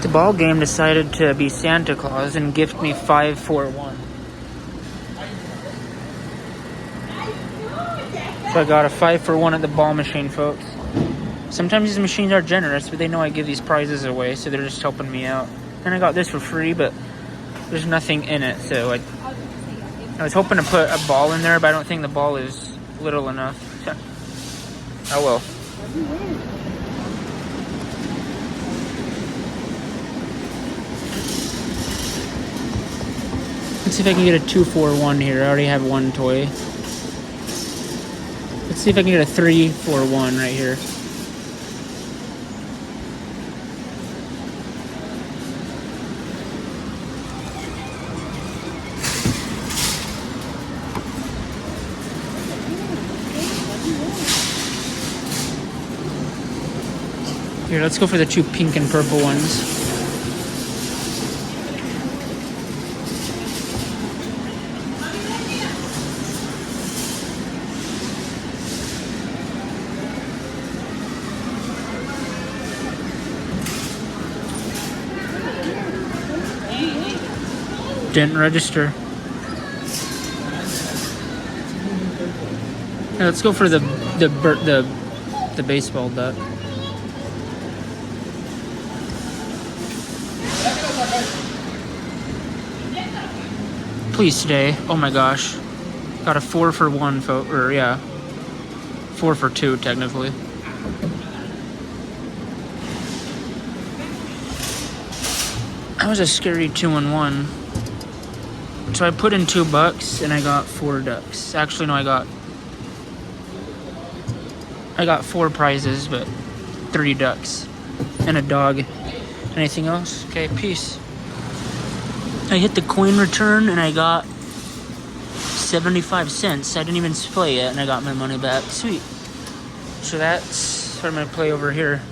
The ball game decided to be Santa Claus and gift me 541. So I got a 5-for-1 at the ball machine, folks. Sometimes these machines are generous, but they know I give these prizes away, so they're just helping me out. And I got this for free, but there's nothing in it, so I was hoping to put a ball in there, but I don't think the ball is little enough. Oh well. Let's see if I can get a 2-for-1 here. I already have one toy. Let's see if I can get a 3-for-1 right here. Here, let's go for the 2 pink and purple ones. Didn't register. Now let's go for the baseball duck. Please today. Oh my gosh. Got a 4-for-1, or yeah. 4-for-2 technically. That was a scary 2-in-1. So I put in $2 and I got 4 ducks. Actually, no, I got 4 prizes, but 3 ducks and a dog. Anything else? Okay, peace. I hit the coin return and I got 75 cents. I didn't even play yet and I got my money back. Sweet. So that's what I'm gonna play over here.